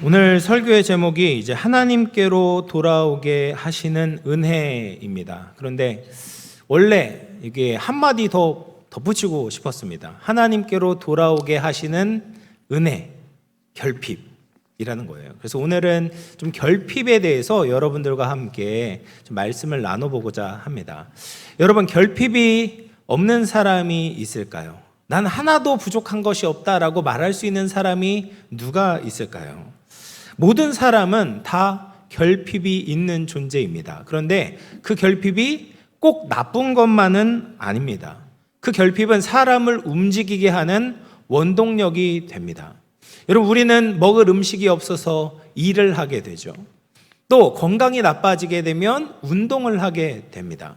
오늘 설교의 제목이 이제 하나님께로 돌아오게 하시는 은혜입니다. 그런데 원래 이게 한마디 더 덧붙이고 싶었습니다. 하나님께로 돌아오게 하시는 은혜, 결핍이라는 거예요. 그래서 오늘은 좀 결핍에 대해서 여러분들과 함께 좀 말씀을 나눠보고자 합니다. 여러분, 결핍이 없는 사람이 있을까요? 난 하나도 부족한 것이 없다라고 말할 수 있는 사람이 누가 있을까요? 모든 사람은 다 결핍이 있는 존재입니다. 그런데 그 결핍이 꼭 나쁜 것만은 아닙니다. 그 결핍은 사람을 움직이게 하는 원동력이 됩니다. 여러분, 우리는 먹을 음식이 없어서 일을 하게 되죠. 또 건강이 나빠지게 되면 운동을 하게 됩니다.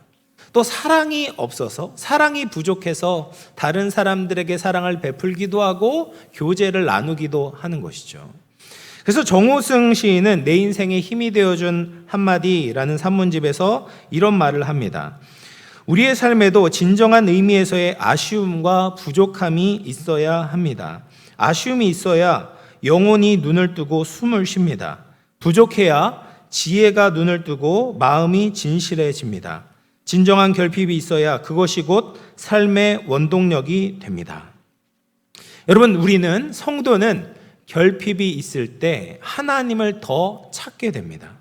또 사랑이 없어서, 사랑이 부족해서 다른 사람들에게 사랑을 베풀기도 하고 교제를 나누기도 하는 것이죠. 그래서 정호승 시인은 내 인생에 힘이 되어준 한마디라는 산문집에서 이런 말을 합니다. 우리의 삶에도 진정한 의미에서의 아쉬움과 부족함이 있어야 합니다. 아쉬움이 있어야 영혼이 눈을 뜨고 숨을 쉽니다. 부족해야 지혜가 눈을 뜨고 마음이 진실해집니다. 진정한 결핍이 있어야 그것이 곧 삶의 원동력이 됩니다. 여러분, 우리는 성도는 결핍이 있을 때 하나님을 더 찾게 됩니다.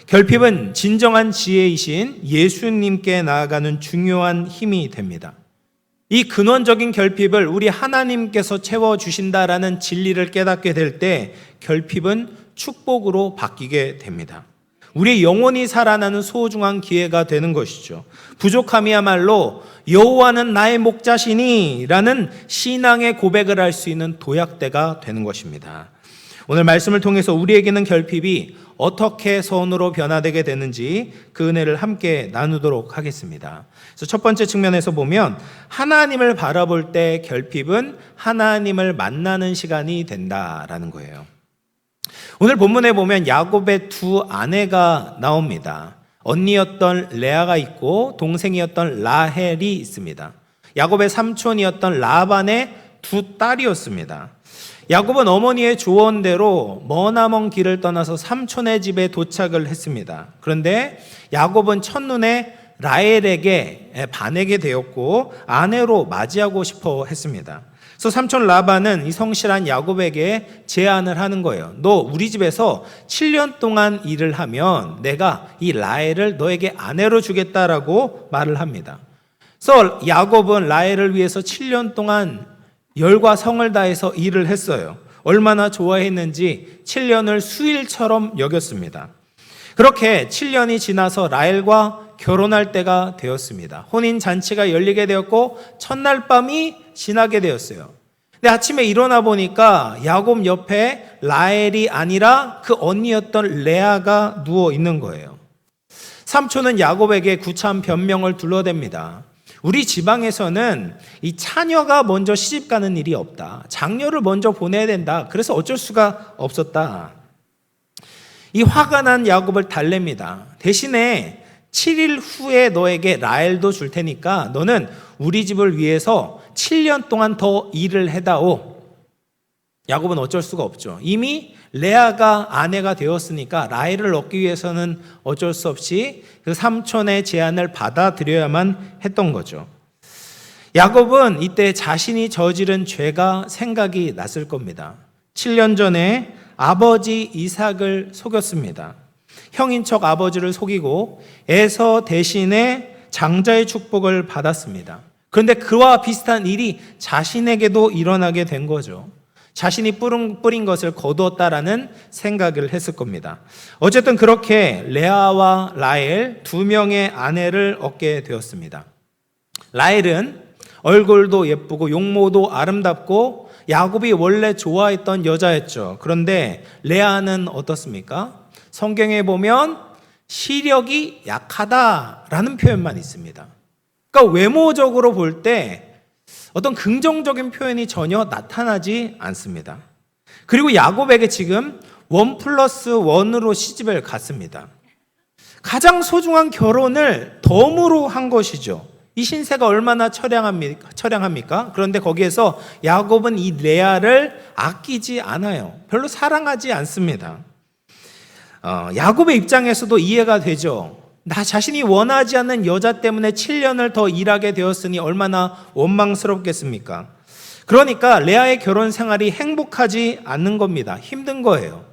결핍은 진정한 지혜이신 예수님께 나아가는 중요한 힘이 됩니다. 이 근원적인 결핍을 우리 하나님께서 채워주신다라는 진리를 깨닫게 될 때 결핍은 축복으로 바뀌게 됩니다. 우리의 영혼이 살아나는 소중한 기회가 되는 것이죠. 부족함이야말로 여호와는 나의 목자시니 라는 신앙의 고백을 할 수 있는 도약대가 되는 것입니다. 오늘 말씀을 통해서 우리에게는 결핍이 어떻게 선으로 변화되게 되는지 그 은혜를 함께 나누도록 하겠습니다. 그래서 첫 번째 측면에서 보면 하나님을 바라볼 때 결핍은 하나님을 만나는 시간이 된다라는 거예요. 오늘 본문에 보면 야곱의 두 아내가 나옵니다. 언니였던 레아가 있고 동생이었던 라헬이 있습니다. 야곱의 삼촌이었던 라반의 두 딸이었습니다. 야곱은 어머니의 조언대로 머나먼 길을 떠나서 삼촌의 집에 도착을 했습니다. 그런데 야곱은 첫눈에 라헬에게 반하게 되었고 아내로 맞이하고 싶어 했습니다. 그래서 삼촌 라반은 이 성실한 야곱에게 제안을 하는 거예요. 너 우리 집에서 7년 동안 일을 하면 내가 이 라헬을 너에게 아내로 주겠다라고 말을 합니다. 그래서 야곱은 라헬을 위해서 7년 동안 열과 성을 다해서 일을 했어요. 얼마나 좋아했는지 7년을 수일처럼 여겼습니다. 그렇게 7년이 지나서 라헬과 결혼할 때가 되었습니다. 혼인 잔치가 열리게 되었고 첫날 밤이 지나게 되었어요. 근데 아침에 일어나 보니까 야곱 옆에 라헬이 아니라 그 언니였던 레아가 누워 있는 거예요. 삼촌은 야곱에게 구차한 변명을 둘러댑니다. 우리 지방에서는 이 차녀가 먼저 시집 가는 일이 없다. 장녀를 먼저 보내야 된다. 그래서 어쩔 수가 없었다. 이 화가 난 야곱을 달랩니다. 대신에 7일 후에 너에게 라헬도 줄 테니까 너는 우리 집을 위해서 7년 동안 더 일을 해다오. 야곱은 어쩔 수가 없죠. 이미 레아가 아내가 되었으니까 라헬을 얻기 위해서는 어쩔 수 없이 그 삼촌의 제안을 받아들여야만 했던 거죠. 야곱은 이때 자신이 저지른 죄가 생각이 났을 겁니다. 7년 전에 아버지 이삭을 속였습니다. 형인 척 아버지를 속이고 에서 대신에 장자의 축복을 받았습니다. 그런데 그와 비슷한 일이 자신에게도 일어나게 된 거죠. 자신이 뿌린 것을 거두었다라는 생각을 했을 겁니다. 어쨌든 그렇게 레아와 라헬 두 명의 아내를 얻게 되었습니다. 라헬은 얼굴도 예쁘고 용모도 아름답고 야곱이 원래 좋아했던 여자였죠. 그런데 레아는 어떻습니까? 성경에 보면 시력이 약하다라는 표현만 있습니다. 그러니까 외모적으로 볼 때 어떤 긍정적인 표현이 전혀 나타나지 않습니다. 그리고 야곱에게 지금 1+1으로 시집을 갔습니다. 가장 소중한 결혼을 덤으로 한 것이죠. 이 신세가 얼마나 처량합니까? 그런데 거기에서 야곱은 이 레아를 아끼지 않아요. 별로 사랑하지 않습니다. 야곱의 입장에서도 이해가 되죠. 나 자신이 원하지 않는 여자 때문에 7년을 더 일하게 되었으니 얼마나 원망스럽겠습니까? 그러니까 레아의 결혼 생활이 행복하지 않는 겁니다. 힘든 거예요.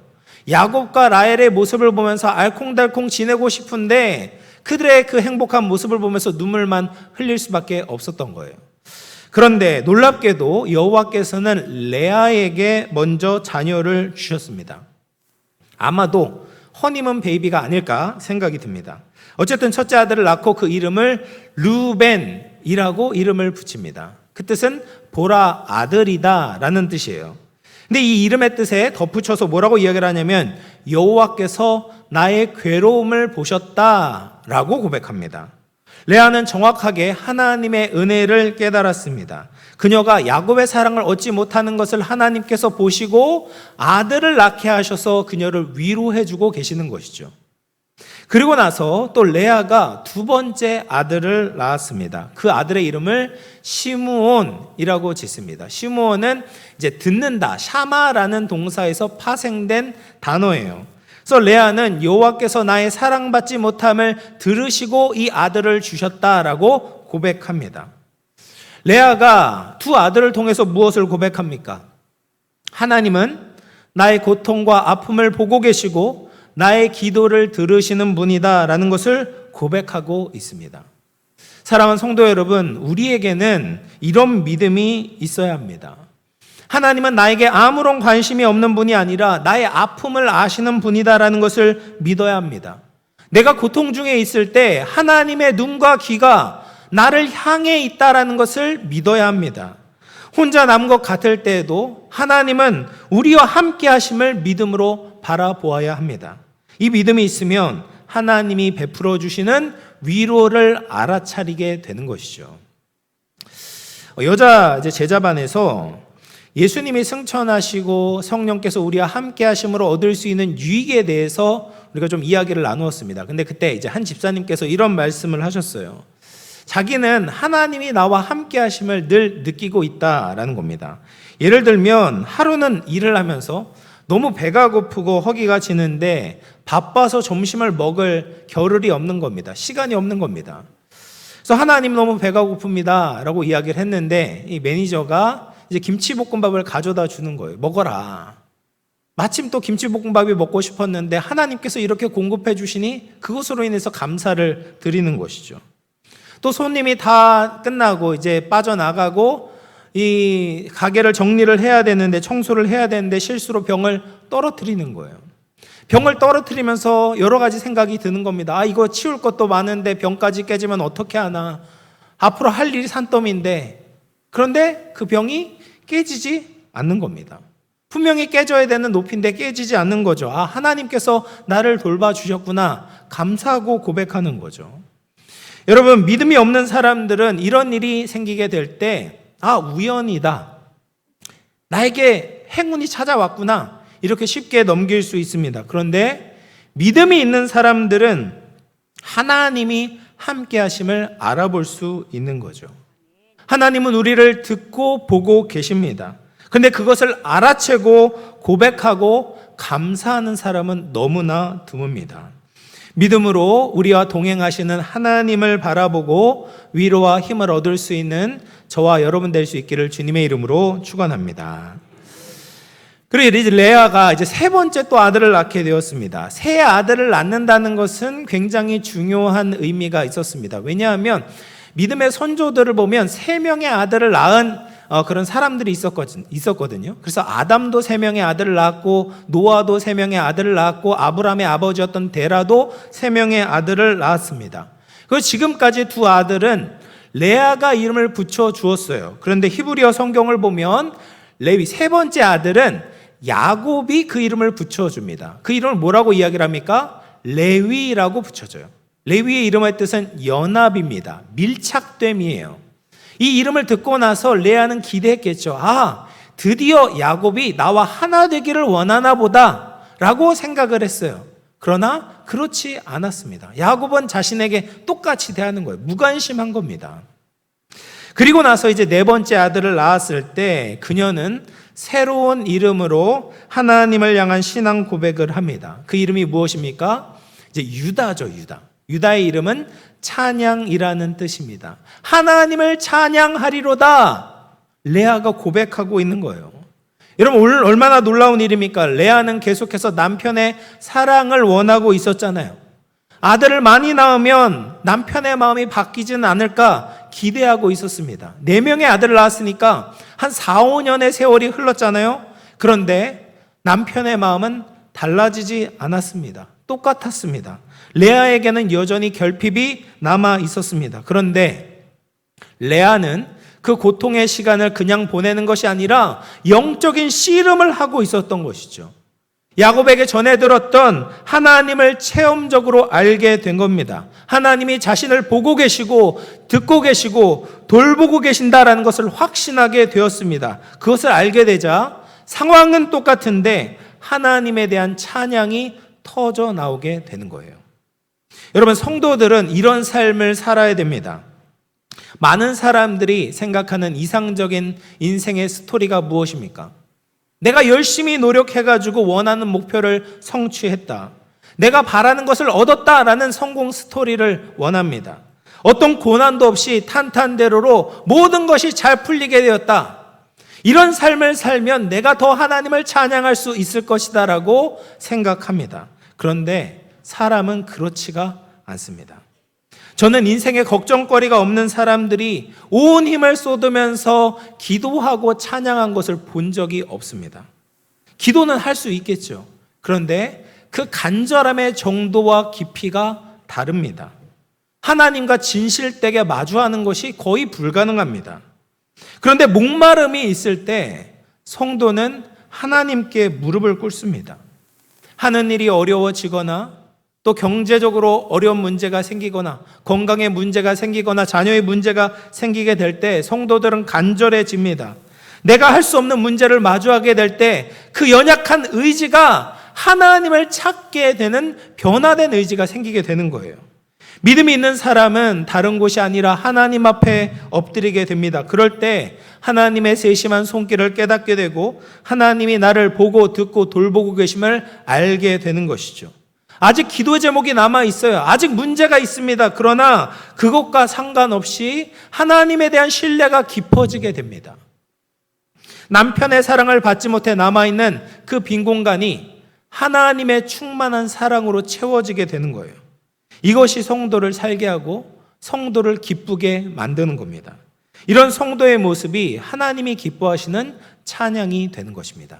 야곱과 라헬의 모습을 보면서 알콩달콩 지내고 싶은데 그들의 그 행복한 모습을 보면서 눈물만 흘릴 수밖에 없었던 거예요. 그런데 놀랍게도 여호와께서는 레아에게 먼저 자녀를 주셨습니다. 아마도 허니문 베이비가 아닐까 생각이 듭니다. 어쨌든 첫째 아들을 낳고 그 이름을 르벤이라고 이름을 붙입니다. 그 뜻은 보라 아들이다 라는 뜻이에요. 근데 이 이름의 뜻에 덧붙여서 뭐라고 이야기를 하냐면 여호와께서 나의 괴로움을 보셨다라고 고백합니다. 레아는 정확하게 하나님의 은혜를 깨달았습니다. 그녀가 야곱의 사랑을 얻지 못하는 것을 하나님께서 보시고 아들을 낳게 하셔서 그녀를 위로해주고 계시는 것이죠. 그리고 나서 또 레아가 두 번째 아들을 낳았습니다. 그 아들의 이름을 시므온이라고 짓습니다. 시므온은 이제 듣는다, 샤마라는 동사에서 파생된 단어예요. 그래서 레아는 여호와께서 나의 사랑받지 못함을 들으시고 이 아들을 주셨다라고 고백합니다. 레아가 두 아들을 통해서 무엇을 고백합니까? 하나님은 나의 고통과 아픔을 보고 계시고 나의 기도를 들으시는 분이다라는 것을 고백하고 있습니다. 사랑하는 성도 여러분, 우리에게는 이런 믿음이 있어야 합니다. 하나님은 나에게 아무런 관심이 없는 분이 아니라 나의 아픔을 아시는 분이다라는 것을 믿어야 합니다. 내가 고통 중에 있을 때 하나님의 눈과 귀가 나를 향해 있다라는 것을 믿어야 합니다. 혼자 남은 것 같을 때에도 하나님은 우리와 함께 하심을 믿음으로 바라보아야 합니다. 이 믿음이 있으면 하나님이 베풀어 주시는 위로를 알아차리게 되는 것이죠. 여자 제자반에서 예수님이 승천하시고 성령께서 우리와 함께 하심으로 얻을 수 있는 유익에 대해서 우리가 좀 이야기를 나누었습니다. 근데 그때 이제 한 집사님께서 이런 말씀을 하셨어요. 자기는 하나님이 나와 함께 하심을 늘 느끼고 있다라는 겁니다. 예를 들면 하루는 일을 하면서 너무 배가 고프고 허기가 지는데 바빠서 점심을 먹을 겨를이 없는 겁니다. 시간이 없는 겁니다. 그래서 하나님 너무 배가 고픕니다 라고 이야기를 했는데 이 매니저가 이제 김치볶음밥을 가져다 주는 거예요. 먹어라. 마침 또 김치볶음밥이 먹고 싶었는데 하나님께서 이렇게 공급해 주시니 그것으로 인해서 감사를 드리는 것이죠. 또 손님이 다 끝나고 이제 빠져나가고 이 가게를 정리를 해야 되는데 청소를 해야 되는데 실수로 병을 떨어뜨리는 거예요. 병을 떨어뜨리면서 여러 가지 생각이 드는 겁니다. 이거 치울 것도 많은데 병까지 깨지면 어떻게 하나. 앞으로 할 일이 산더미인데 그런데 그 병이 깨지지 않는 겁니다. 분명히 깨져야 되는 높이인데 깨지지 않는 거죠. 하나님께서 나를 돌봐주셨구나. 감사하고 고백하는 거죠. 여러분, 믿음이 없는 사람들은 이런 일이 생기게 될 때 우연이다. 나에게 행운이 찾아왔구나. 이렇게 쉽게 넘길 수 있습니다. 그런데 믿음이 있는 사람들은 하나님이 함께 하심을 알아볼 수 있는 거죠. 하나님은 우리를 듣고 보고 계십니다. 근데 그것을 알아채고 고백하고 감사하는 사람은 너무나 드뭅니다. 믿음으로 우리와 동행하시는 하나님을 바라보고 위로와 힘을 얻을 수 있는 저와 여러분 될 수 있기를 주님의 이름으로 축원합니다. 그리고 이제 레아가 이제 세 번째 또 아들을 낳게 되었습니다. 새 아들을 낳는다는 것은 굉장히 중요한 의미가 있었습니다. 왜냐하면 믿음의 선조들을 보면 세 명의 아들을 낳은 그런 사람들이 있었거든요. 그래서 아담도 세 명의 아들을 낳았고 노아도 세 명의 아들을 낳았고 아브라함의 아버지였던 데라도 세 명의 아들을 낳았습니다. 그리고 지금까지 두 아들은 레아가 이름을 붙여 주었어요. 그런데 히브리어 성경을 보면 레위 세 번째 아들은 야곱이 그 이름을 붙여줍니다. 그 이름을 뭐라고 이야기를 합니까? 레위라고 붙여줘요. 레위의 이름의 뜻은 연합입니다. 밀착됨이에요. 이 이름을 듣고 나서 레아는 기대했겠죠. 드디어 야곱이 나와 하나 되기를 원하나 보다 라고 생각을 했어요. 그러나 그렇지 않았습니다. 야곱은 자신에게 똑같이 대하는 거예요. 무관심한 겁니다. 그리고 나서 이제 네 번째 아들을 낳았을 때 그녀는 새로운 이름으로 하나님을 향한 신앙 고백을 합니다. 그 이름이 무엇입니까? 이제 유다죠, 유다. 유다의 이름은 찬양이라는 뜻입니다. 하나님을 찬양하리로다. 레아가 고백하고 있는 거예요. 여러분, 얼마나 놀라운 일입니까? 레아는 계속해서 남편의 사랑을 원하고 있었잖아요. 아들을 많이 낳으면 남편의 마음이 바뀌지는 않을까 기대하고 있었습니다. 4명의 아들을 낳았으니까 한 4, 5년의 세월이 흘렀잖아요. 그런데 남편의 마음은 달라지지 않았습니다. 똑같았습니다. 레아에게는 여전히 결핍이 남아 있었습니다. 그런데 레아는 그 고통의 시간을 그냥 보내는 것이 아니라 영적인 씨름을 하고 있었던 것이죠. 야곱에게 전해 들었던 하나님을 체험적으로 알게 된 겁니다. 하나님이 자신을 보고 계시고 듣고 계시고 돌보고 계신다라는 것을 확신하게 되었습니다. 그것을 알게 되자 상황은 똑같은데 하나님에 대한 찬양이 터져 나오게 되는 거예요. 여러분, 성도들은 이런 삶을 살아야 됩니다. 많은 사람들이 생각하는 이상적인 인생의 스토리가 무엇입니까? 내가 열심히 노력해가지고 원하는 목표를 성취했다. 내가 바라는 것을 얻었다라는 성공 스토리를 원합니다. 어떤 고난도 없이 탄탄대로로 모든 것이 잘 풀리게 되었다. 이런 삶을 살면 내가 더 하나님을 찬양할 수 있을 것이다라고 생각합니다. 그런데 사람은 그렇지가 않습니다. 저는 인생에 걱정거리가 없는 사람들이 온 힘을 쏟으면서 기도하고 찬양한 것을 본 적이 없습니다. 기도는 할 수 있겠죠. 그런데 그 간절함의 정도와 깊이가 다릅니다. 하나님과 진실되게 마주하는 것이 거의 불가능합니다. 그런데 목마름이 있을 때 성도는 하나님께 무릎을 꿇습니다. 하는 일이 어려워지거나 또 경제적으로 어려운 문제가 생기거나 건강에 문제가 생기거나 자녀의 문제가 생기게 될 때 성도들은 간절해집니다. 내가 할 수 없는 문제를 마주하게 될 때 그 연약한 의지가 하나님을 찾게 되는 변화된 의지가 생기게 되는 거예요. 믿음이 있는 사람은 다른 곳이 아니라 하나님 앞에 엎드리게 됩니다. 그럴 때 하나님의 세심한 손길을 깨닫게 되고 하나님이 나를 보고 듣고 돌보고 계심을 알게 되는 것이죠. 아직 기도 제목이 남아 있어요. 아직 문제가 있습니다. 그러나 그것과 상관없이 하나님에 대한 신뢰가 깊어지게 됩니다. 남편의 사랑을 받지 못해 남아있는 그 빈 공간이 하나님의 충만한 사랑으로 채워지게 되는 거예요. 이것이 성도를 살게 하고 성도를 기쁘게 만드는 겁니다. 이런 성도의 모습이 하나님이 기뻐하시는 찬양이 되는 것입니다.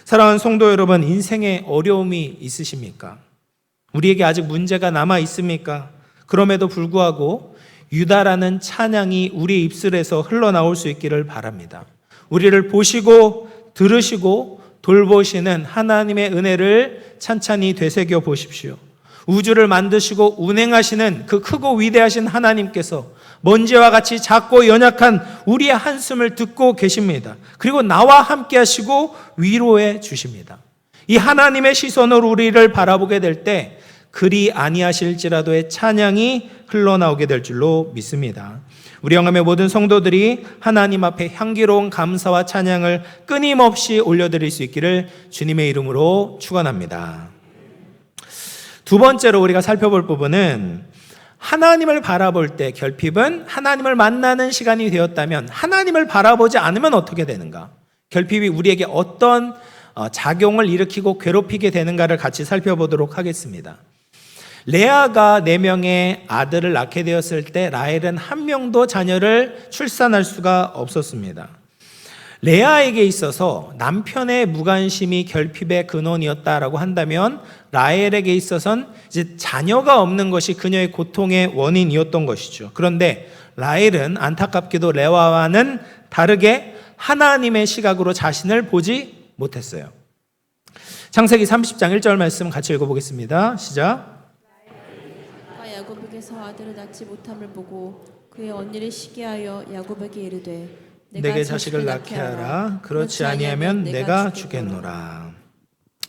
사랑하는 성도 여러분, 인생에 어려움이 있으십니까? 우리에게 아직 문제가 남아 있습니까? 그럼에도 불구하고 유다라는 찬양이 우리 입술에서 흘러나올 수 있기를 바랍니다. 우리를 보시고 들으시고 돌보시는 하나님의 은혜를 찬찬히 되새겨 보십시오. 우주를 만드시고 운행하시는 그 크고 위대하신 하나님께서 먼지와 같이 작고 연약한 우리의 한숨을 듣고 계십니다. 그리고 나와 함께 하시고 위로해 주십니다. 이 하나님의 시선으로 우리를 바라보게 될 때 그리 아니하실지라도의 찬양이 흘러나오게 될 줄로 믿습니다. 우리 영암의 모든 성도들이 하나님 앞에 향기로운 감사와 찬양을 끊임없이 올려드릴 수 있기를 주님의 이름으로 축원합니다. 두 번째로 우리가 살펴볼 부분은 하나님을 바라볼 때 결핍은 하나님을 만나는 시간이 되었다면 하나님을 바라보지 않으면 어떻게 되는가? 결핍이 우리에게 어떤 작용을 일으키고 괴롭히게 되는가를 같이 살펴보도록 하겠습니다. 레아가 4명의 아들을 낳게 되었을 때 라헬은 한 명도 자녀를 출산할 수가 없었습니다. 레아에게 있어서 남편의 무관심이 결핍의 근원이었다라고 한다면 라헬에게 있어서는 이제 자녀가 없는 것이 그녀의 고통의 원인이었던 것이죠. 그런데 라헬은 안타깝게도 레아와는 다르게 하나님의 시각으로 자신을 보지 못했어요. 창세기 30장 1절 말씀 같이 읽어보겠습니다. 시작. 야곱에게서 아들을 낳지 못함을 보고 그의 언니를 시기하여 야곱에게 이르되 내게 자식을 낳게 하라. 그렇지 아니하면 내가 죽겠노라.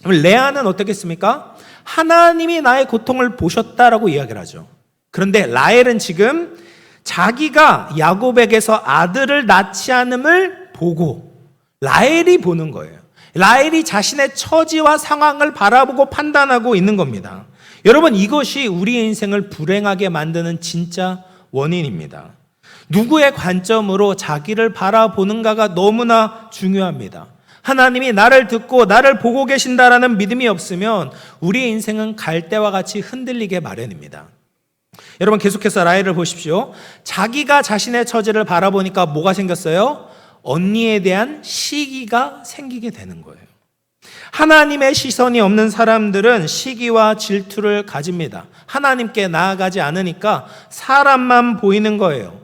레아는 어떻겠습니까? 하나님이 나의 고통을 보셨다라고 이야기를 하죠. 그런데 라헬은 지금 자기가 야곱에게서 아들을 낳지 않음을 보고 라헬이 보는 거예요. 라헬이 자신의 처지와 상황을 바라보고 판단하고 있는 겁니다. 여러분, 이것이 우리의 인생을 불행하게 만드는 진짜 원인입니다. 누구의 관점으로 자기를 바라보는가가 너무나 중요합니다. 하나님이 나를 듣고 나를 보고 계신다라는 믿음이 없으면 우리의 인생은 갈대와 같이 흔들리게 마련입니다. 여러분, 계속해서 라헬을 보십시오. 자기가 자신의 처지를 바라보니까 뭐가 생겼어요? 언니에 대한 시기가 생기게 되는 거예요. 하나님의 시선이 없는 사람들은 시기와 질투를 가집니다. 하나님께 나아가지 않으니까 사람만 보이는 거예요.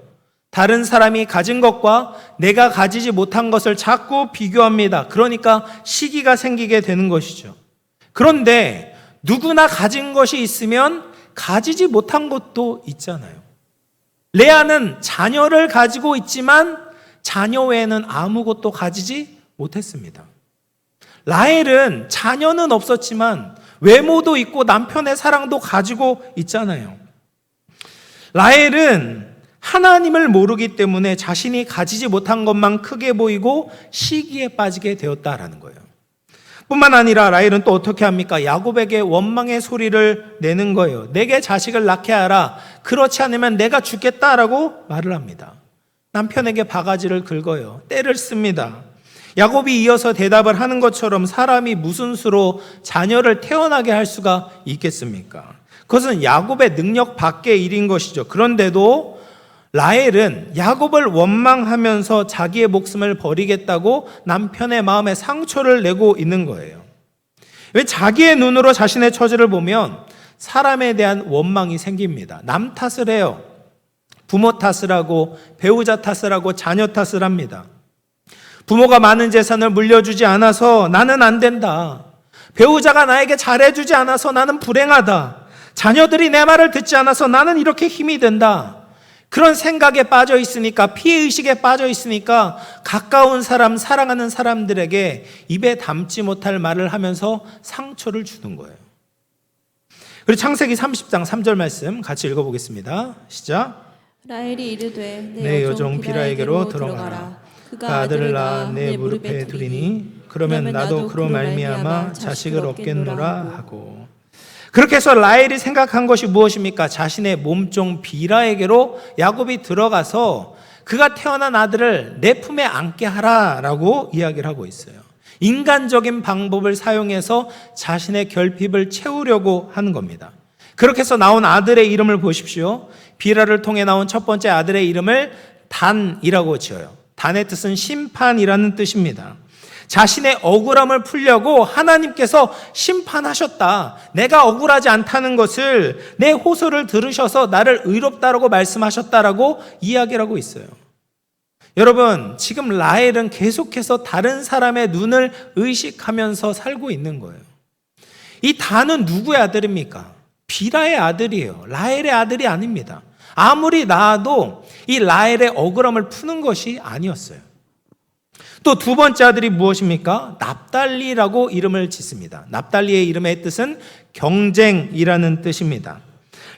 다른 사람이 가진 것과 내가 가지지 못한 것을 자꾸 비교합니다. 그러니까 시기가 생기게 되는 것이죠. 그런데 누구나 가진 것이 있으면 가지지 못한 것도 있잖아요. 레아는 자녀를 가지고 있지만 자녀 외에는 아무것도 가지지 못했습니다. 라헬은 자녀는 없었지만 외모도 있고 남편의 사랑도 가지고 있잖아요. 라헬은 하나님을 모르기 때문에 자신이 가지지 못한 것만 크게 보이고 시기에 빠지게 되었다라는 거예요. 뿐만 아니라 라헬은 또 어떻게 합니까? 야곱에게 원망의 소리를 내는 거예요. 내게 자식을 낳게 하라. 그렇지 않으면 내가 죽겠다라고 말을 합니다. 남편에게 바가지를 긁어요. 때를 씁니다. 야곱이 이어서 대답을 하는 것처럼 사람이 무슨 수로 자녀를 태어나게 할 수가 있겠습니까? 그것은 야곱의 능력 밖의 일인 것이죠. 그런데도 라헬은 야곱을 원망하면서 자기의 목숨을 버리겠다고 남편의 마음에 상처를 내고 있는 거예요. 왜? 자기의 눈으로 자신의 처지를 보면 사람에 대한 원망이 생깁니다. 남 탓을 해요. 부모 탓을 하고 배우자 탓을 하고 자녀 탓을 합니다. 부모가 많은 재산을 물려주지 않아서 나는 안 된다. 배우자가 나에게 잘해주지 않아서 나는 불행하다. 자녀들이 내 말을 듣지 않아서 나는 이렇게 힘이 든다. 그런 생각에 빠져 있으니까, 피해의식에 빠져 있으니까 가까운 사람, 사랑하는 사람들에게 입에 담지 못할 말을 하면서 상처를 주는 거예요. 그리고 창세기 30장 3절 말씀 같이 읽어보겠습니다. 시작. 라헬이 이르되 내 여종 비라에게로 들어가라. 그가 아들을 낳아 내 무릎에 두리니 그러면 나도 그로 말미암아 자식을 얻겠노라 하고. 그렇게 해서 라헬이 생각한 것이 무엇입니까? 자신의 몸종 비라에게로 야곱이 들어가서 그가 태어난 아들을 내 품에 안게 하라라고 이야기를 하고 있어요. 인간적인 방법을 사용해서 자신의 결핍을 채우려고 하는 겁니다. 그렇게 해서 나온 아들의 이름을 보십시오. 비라를 통해 나온 첫 번째 아들의 이름을 단이라고 지어요. 단의 뜻은 심판이라는 뜻입니다. 자신의 억울함을 풀려고 하나님께서 심판하셨다. 내가 억울하지 않다는 것을, 내 호소를 들으셔서 나를 의롭다라고 말씀하셨다라고 이야기를 하고 있어요. 여러분, 지금 라헬은 계속해서 다른 사람의 눈을 의식하면서 살고 있는 거예요. 이 단은 누구의 아들입니까? 비라의 아들이에요. 라헬의 아들이 아닙니다. 아무리 낳아도 이 라헬의 억울함을 푸는 것이 아니었어요. 또 두 번째 아들이 무엇입니까? 납달리라고 이름을 짓습니다. 납달리의 이름의 뜻은 경쟁이라는 뜻입니다.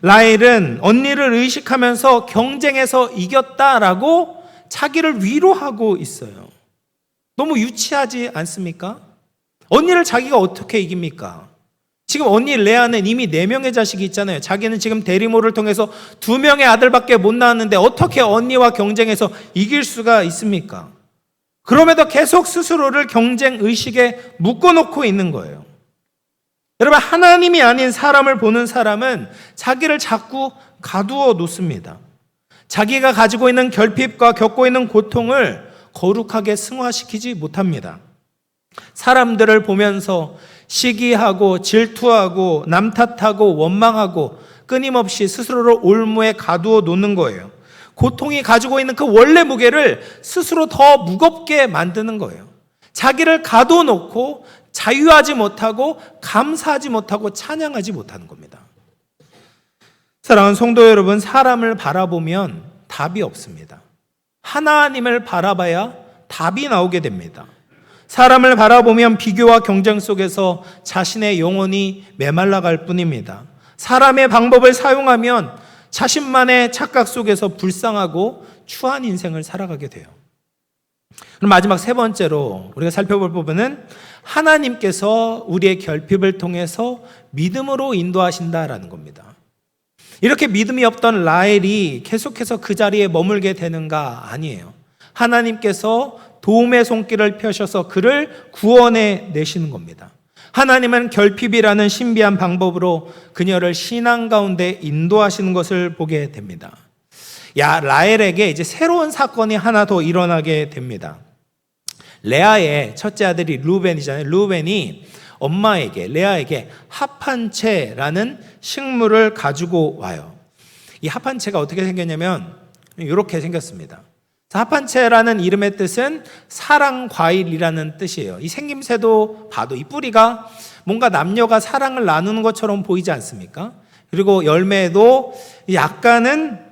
라헬은 언니를 의식하면서 경쟁에서 이겼다라고 자기를 위로하고 있어요. 너무 유치하지 않습니까? 언니를 자기가 어떻게 이깁니까? 지금 언니 레아는 이미 4명의 자식이 있잖아요. 자기는 지금 대리모를 통해서 2명의 아들밖에 못 낳았는데 어떻게 언니와 경쟁해서 이길 수가 있습니까? 그럼에도 계속 스스로를 경쟁 의식에 묶어놓고 있는 거예요. 여러분, 하나님이 아닌 사람을 보는 사람은 자기를 자꾸 가두어 놓습니다. 자기가 가지고 있는 결핍과 겪고 있는 고통을 거룩하게 승화시키지 못합니다. 사람들을 보면서 시기하고 질투하고 남 탓하고 원망하고 끊임없이 스스로를 올무에 가두어 놓는 거예요. 고통이 가지고 있는 그 원래 무게를 스스로 더 무겁게 만드는 거예요. 자기를 가두어 놓고 자유하지 못하고 감사하지 못하고 찬양하지 못하는 겁니다. 사랑하는 성도 여러분, 사람을 바라보면 답이 없습니다. 하나님을 바라봐야 답이 나오게 됩니다. 사람을 바라보면 비교와 경쟁 속에서 자신의 영혼이 메말라갈 뿐입니다. 사람의 방법을 사용하면 자신만의 착각 속에서 불쌍하고 추한 인생을 살아가게 돼요. 그럼 마지막 세 번째로 우리가 살펴볼 부분은 하나님께서 우리의 결핍을 통해서 믿음으로 인도하신다라는 겁니다. 이렇게 믿음이 없던 라헬이 계속해서 그 자리에 머물게 되는가? 아니에요. 하나님께서 도움의 손길을 펴셔서 그를 구원해 내시는 겁니다. 하나님은 결핍이라는 신비한 방법으로 그녀를 신앙 가운데 인도하시는 것을 보게 됩니다. 라헬에게 이제 새로운 사건이 하나 더 일어나게 됩니다. 레아의 첫째 아들이 르우벤이잖아요. 르우벤이 엄마에게, 레아에게 합한채라는 식물을 가지고 와요. 이 합한채가 어떻게 생겼냐면 이렇게 생겼습니다. 합한채라는 이름의 뜻은 사랑과일이라는 뜻이에요. 이 생김새도 봐도 이 뿌리가 뭔가 남녀가 사랑을 나누는 것처럼 보이지 않습니까? 그리고 열매도 약간은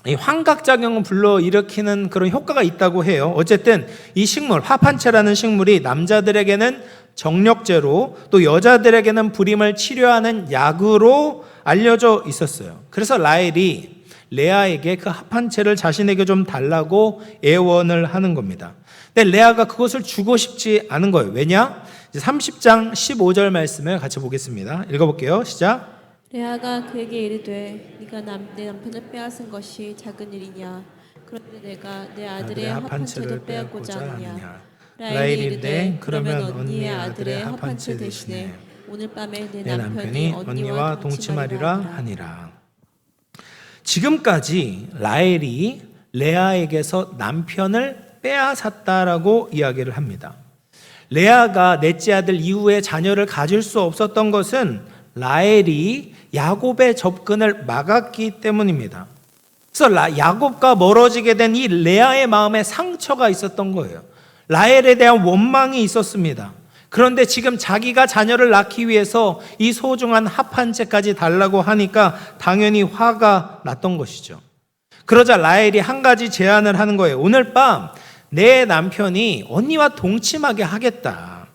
이 환각작용을 불러일으키는 그런 효과가 있다고 해요. 어쨌든 이 식물, 합한채라는 식물이 남자들에게는 정력제로 또 여자들에게는 불임을 치료하는 약으로 알려져 있었어요. 그래서 라헬이 레아에게 그 합한채를 자신에게 좀 달라고 애원을 하는 겁니다. 근데 레아가 그것을 주고 싶지 않은 거예요. 왜냐? 30장 15절 말씀을 같이 보겠습니다. 읽어볼게요. 시작. 레아가 그에게 이르되 네가 내 남편을 빼앗은 것이 작은 일이냐? 그런데 내가 내 아들의 합한채도 빼앗고자 하느냐? 라헬이 이르되 그러면 언니의 아들의 합한채 대신에 오늘 밤에 내 남편이 언니와 동침하리라 하니라. 지금까지 라헬이 레아에게서 남편을 빼앗았다라고 이야기를 합니다. 레아가 넷째 아들 이후에 자녀를 가질 수 없었던 것은 라헬이 야곱의 접근을 막았기 때문입니다. 그래서 야곱과 멀어지게 된 이 레아의 마음에 상처가 있었던 거예요. 라헬에 대한 원망이 있었습니다. 그런데 지금 자기가 자녀를 낳기 위해서 이 소중한 합한채까지 달라고 하니까 당연히 화가 났던 것이죠. 그러자 라헬이 한 가지 제안을 하는 거예요. 오늘 밤 내 남편이 언니와 동침하게 하겠다.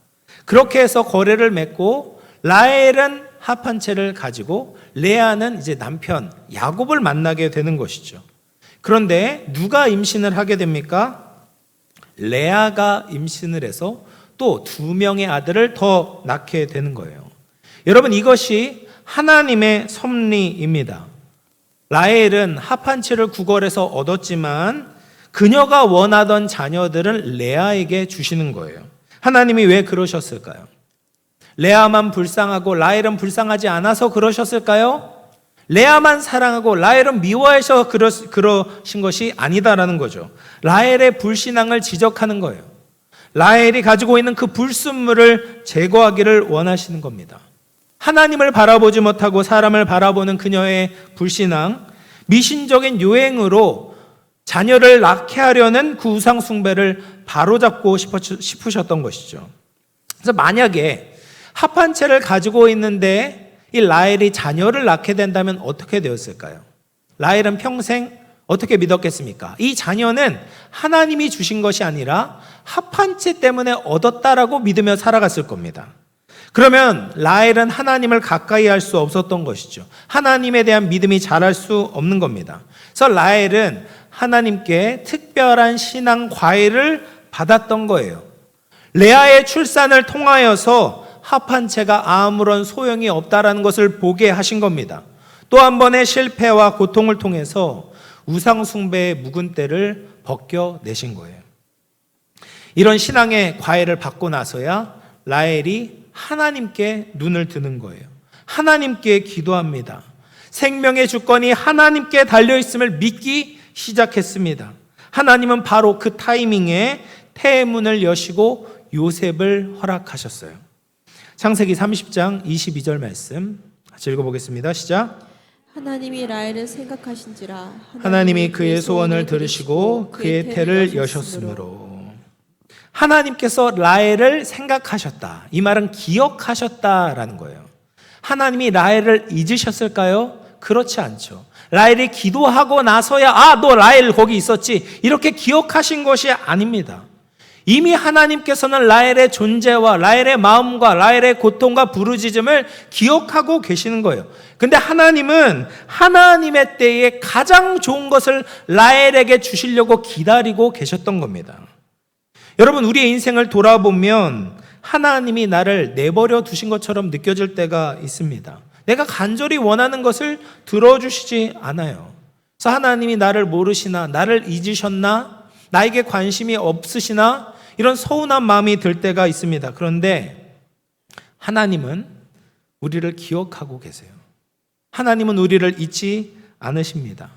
그렇게 해서 거래를 맺고 라헬은 합한채를 가지고 레아는 이제 남편 야곱을 만나게 되는 것이죠. 그런데 누가 임신을 하게 됩니까? 레아가 임신을 해서 또 2명의 아들을 더 낳게 되는 거예요. 여러분, 이것이 하나님의 섭리입니다. 라헬은 합한채를 구걸해서 얻었지만 그녀가 원하던 자녀들은 레아에게 주시는 거예요. 하나님이 왜 그러셨을까요? 레아만 불쌍하고 라헬은 불쌍하지 않아서 그러셨을까요? 레아만 사랑하고 라헬은 미워해서 그러신 것이 아니다라는 거죠. 라헬의 불신앙을 지적하는 거예요. 라헬이 가지고 있는 그 불순물을 제거하기를 원하시는 겁니다. 하나님을 바라보지 못하고 사람을 바라보는 그녀의 불신앙, 미신적인 요행으로 자녀를 낳게 하려는 그 우상 숭배를 바로잡고 싶으셨던 것이죠. 그래서 만약에 합한채를 가지고 있는데 이 라헬이 자녀를 낳게 된다면 어떻게 되었을까요? 라헬은 평생 어떻게 믿었겠습니까? 이 자녀는 하나님이 주신 것이 아니라 합한채 때문에 얻었다라고 믿으며 살아갔을 겁니다. 그러면 라헬은 하나님을 가까이 할 수 없었던 것이죠. 하나님에 대한 믿음이 자랄 수 없는 겁니다. 그래서 라헬은 하나님께 특별한 신앙 과외를 받았던 거예요. 레아의 출산을 통하여서 합한채가 아무런 소용이 없다라는 것을 보게 하신 겁니다. 또 한 번의 실패와 고통을 통해서 우상 숭배의 묵은 때를 벗겨내신 거예요. 이런 신앙의 과외를 받고 나서야 라헬이 하나님께 눈을 드는 거예요. 하나님께 기도합니다. 생명의 주권이 하나님께 달려있음을 믿기 시작했습니다. 하나님은 바로 그 타이밍에 태문을 여시고 요셉을 허락하셨어요. 창세기 30장 22절 말씀 같이 읽어보겠습니다. 시작. 하나님이 라헬을 생각하신지라 하나님이 그의 소원을 들으시고 그의 태를 여셨으므로. 하나님께서 라헬을 생각하셨다. 이 말은 기억하셨다라는 거예요. 하나님이 라헬을 잊으셨을까요? 그렇지 않죠. 라헬이 기도하고 나서야 너 라헬 거기 있었지 이렇게 기억하신 것이 아닙니다. 이미 하나님께서는 라헬의 존재와 라헬의 마음과 라헬의 고통과 부르짖음을 기억하고 계시는 거예요. 근데 하나님은 하나님의 때에 가장 좋은 것을 라헬에게 주시려고 기다리고 계셨던 겁니다. 여러분, 우리의 인생을 돌아보면 하나님이 나를 내버려 두신 것처럼 느껴질 때가 있습니다. 내가 간절히 원하는 것을 들어주시지 않아요. 그래서 하나님이 나를 모르시나, 나를 잊으셨나, 나에게 관심이 없으시나, 이런 서운한 마음이 들 때가 있습니다. 그런데 하나님은 우리를 기억하고 계세요. 하나님은 우리를 잊지 않으십니다.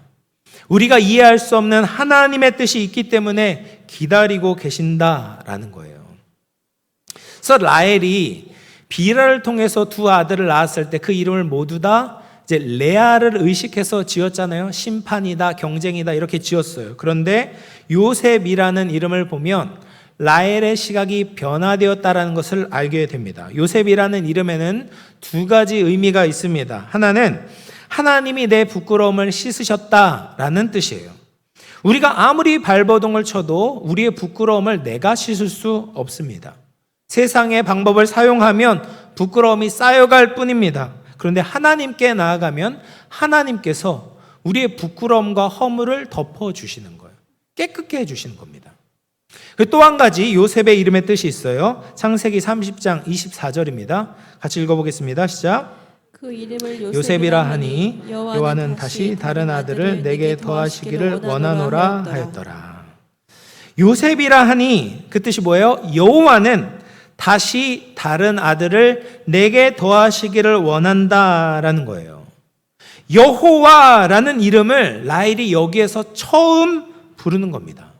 우리가 이해할 수 없는 하나님의 뜻이 있기 때문에 기다리고 계신다라는 거예요. 그래서 라헬이 비라를 통해서 두 아들을 낳았을 때 그 이름을 모두 다 이제 레아를 의식해서 지었잖아요. 심판이다, 경쟁이다 이렇게 지었어요. 그런데 요셉이라는 이름을 보면 라헬의 시각이 변화되었다라는 것을 알게 됩니다. 요셉이라는 이름에는 두 가지 의미가 있습니다. 하나는 하나님이 내 부끄러움을 씻으셨다라는 뜻이에요. 우리가 아무리 발버둥을 쳐도 우리의 부끄러움을 내가 씻을 수 없습니다. 세상의 방법을 사용하면 부끄러움이 쌓여갈 뿐입니다. 그런데 하나님께 나아가면 하나님께서 우리의 부끄러움과 허물을 덮어주시는 거예요. 깨끗게 해주시는 겁니다. 또 한 가지 요셉의 이름의 뜻이 있어요. 창세기 30장 24절입니다. 같이 읽어보겠습니다. 시작. 그 이름을 요셉이라 하니 여호와는 다시 다른 아들을 내게 더하시기를 원하노라 하였더라. 요셉이라 하니 그 뜻이 뭐예요? 여호와는 다시 다른 아들을 내게 더하시기를 원한다라는 거예요. 여호와라는 이름을 라헬이 여기에서 처음 부르는 겁니다.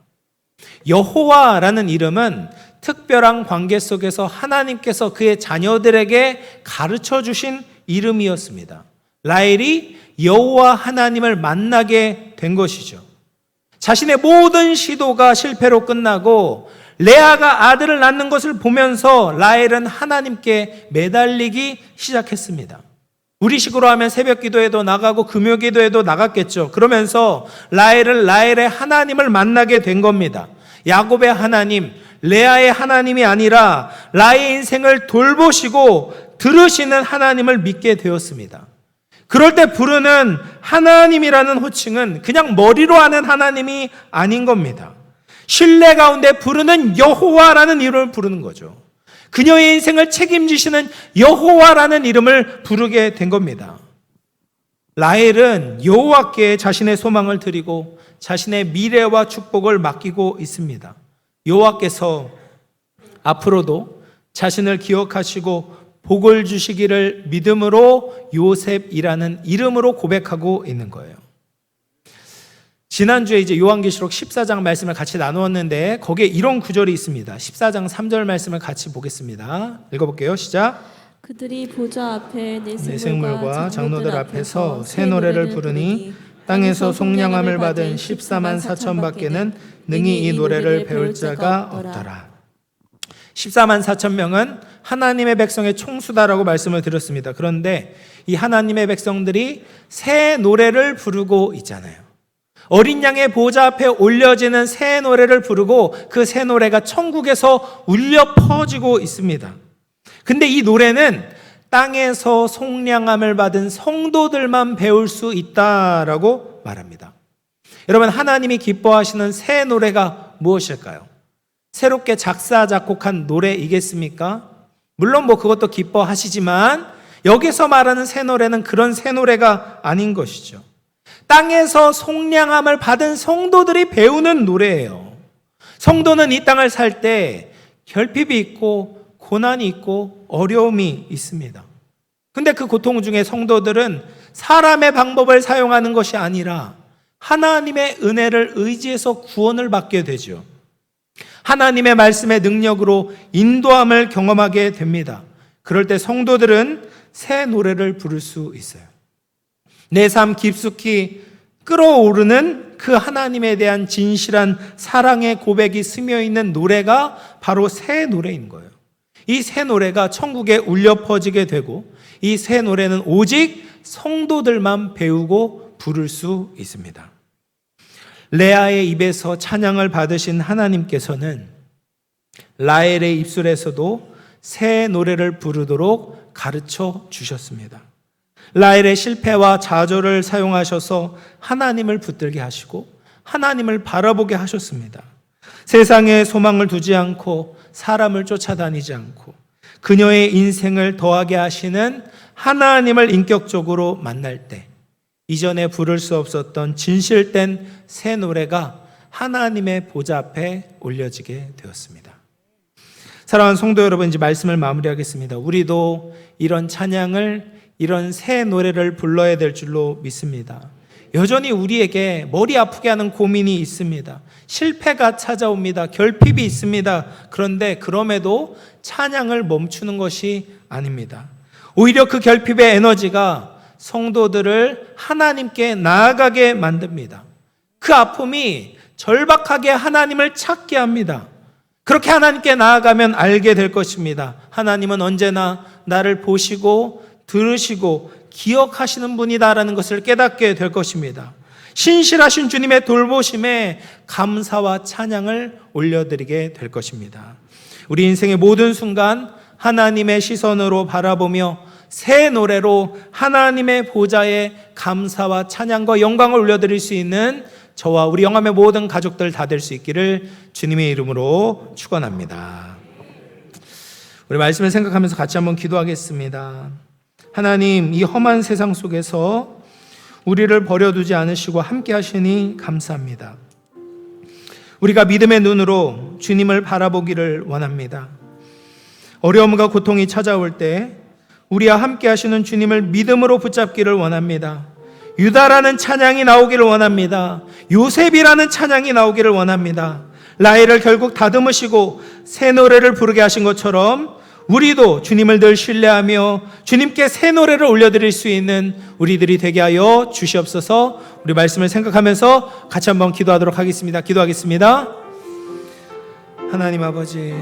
여호와라는 이름은 특별한 관계 속에서 하나님께서 그의 자녀들에게 가르쳐 주신 이름이었습니다. 라헬이 여호와 하나님을 만나게 된 것이죠. 자신의 모든 시도가 실패로 끝나고 레아가 아들을 낳는 것을 보면서 라헬은 하나님께 매달리기 시작했습니다. 우리식으로 하면 새벽 기도에도 나가고 금요 기도에도 나갔겠죠. 그러면서 라헬의 하나님을 만나게 된 겁니다. 야곱의 하나님, 레아의 하나님이 아니라 라헬의 인생을 돌보시고 들으시는 하나님을 믿게 되었습니다. 그럴 때 부르는 하나님이라는 호칭은 그냥 머리로 하는 하나님이 아닌 겁니다. 신뢰 가운데 부르는 여호와라는 이름을 부르는 거죠. 그녀의 인생을 책임지시는 여호와라는 이름을 부르게 된 겁니다. 라헬은 여호와께 자신의 소망을 드리고 자신의 미래와 축복을 맡기고 있습니다. 여호와께서 앞으로도 자신을 기억하시고 복을 주시기를 믿음으로 요셉이라는 이름으로 고백하고 있는 거예요. 지난주에 이제 요한계시록 14장 말씀을 같이 나누었는데 거기에 이런 구절이 있습니다. 14장 3절 말씀을 같이 보겠습니다. 읽어볼게요. 시작. 그들이 보좌 앞에 내 내 생물과 장로들 앞에서 새 노래를 부르니 땅에서 속량함을 받은 14만 4천 밖에는 능히 이 노래를 배울 자가 없더라. 14만 4천 명은 하나님의 백성의 총수다라고 말씀을 드렸습니다. 그런데 이 하나님의 백성들이 새 노래를 부르고 있잖아요. 어린 양의 보좌 앞에 올려지는 새 노래를 부르고 그 새 노래가 천국에서 울려 퍼지고 있습니다. 근데 이 노래는 땅에서 속량함을 받은 성도들만 배울 수 있다라고 말합니다. 여러분, 하나님이 기뻐하시는 새 노래가 무엇일까요? 새롭게 작사 작곡한 노래이겠습니까? 물론 그것도 기뻐하시지만 여기서 말하는 새 노래는 그런 새 노래가 아닌 것이죠. 땅에서 속량함을 받은 성도들이 배우는 노래예요. 성도는 이 땅을 살 때 결핍이 있고 고난이 있고 어려움이 있습니다. 근데 그 고통 중에 성도들은 사람의 방법을 사용하는 것이 아니라 하나님의 은혜를 의지해서 구원을 받게 되죠. 하나님의 말씀의 능력으로 인도함을 경험하게 됩니다. 그럴 때 성도들은 새 노래를 부를 수 있어요. 내 삶 깊숙이 끌어오르는 그 하나님에 대한 진실한 사랑의 고백이 스며 있는 노래가 바로 새 노래인 거예요. 이 새 노래가 천국에 울려 퍼지게 되고 이 새 노래는 오직 성도들만 배우고 부를 수 있습니다. 레아의 입에서 찬양을 받으신 하나님께서는 라헬의 입술에서도 새 노래를 부르도록 가르쳐 주셨습니다. 라헬의 실패와 좌절을 사용하셔서 하나님을 붙들게 하시고 하나님을 바라보게 하셨습니다. 세상에 소망을 두지 않고 사람을 쫓아다니지 않고 그녀의 인생을 더하게 하시는 하나님을 인격적으로 만날 때 이전에 부를 수 없었던 진실된 새 노래가 하나님의 보좌 앞에 올려지게 되었습니다. 사랑하는 성도 여러분, 이제 말씀을 마무리하겠습니다. 우리도 이런 찬양을, 이런 새 노래를 불러야 될 줄로 믿습니다. 여전히 우리에게 머리 아프게 하는 고민이 있습니다. 실패가 찾아옵니다. 결핍이 있습니다. 그런데 그럼에도 찬양을 멈추는 것이 아닙니다. 오히려 그 결핍의 에너지가 성도들을 하나님께 나아가게 만듭니다. 그 아픔이 절박하게 하나님을 찾게 합니다. 그렇게 하나님께 나아가면 알게 될 것입니다. 하나님은 언제나 나를 보시고 들으시고 기억하시는 분이다라는 것을 깨닫게 될 것입니다. 신실하신 주님의 돌보심에 감사와 찬양을 올려드리게 될 것입니다. 우리 인생의 모든 순간 하나님의 시선으로 바라보며 새 노래로 하나님의 보좌에 감사와 찬양과 영광을 올려드릴 수 있는 저와 우리 영암의 모든 가족들 다 될 수 있기를 주님의 이름으로 축원합니다. 우리 말씀을 생각하면서 같이 한번 기도하겠습니다. 하나님, 이 험한 세상 속에서 우리를 버려두지 않으시고 함께 하시니 감사합니다. 우리가 믿음의 눈으로 주님을 바라보기를 원합니다. 어려움과 고통이 찾아올 때 우리와 함께 하시는 주님을 믿음으로 붙잡기를 원합니다. 유다라는 찬양이 나오기를 원합니다. 요셉이라는 찬양이 나오기를 원합니다. 라헬을 결국 다듬으시고 새 노래를 부르게 하신 것처럼 우리도 주님을 늘 신뢰하며 주님께 새 노래를 올려드릴 수 있는 우리들이 되게 하여 주시옵소서. 우리 말씀을 생각하면서 같이 한번 기도하도록 하겠습니다. 기도하겠습니다. 하나님 아버지,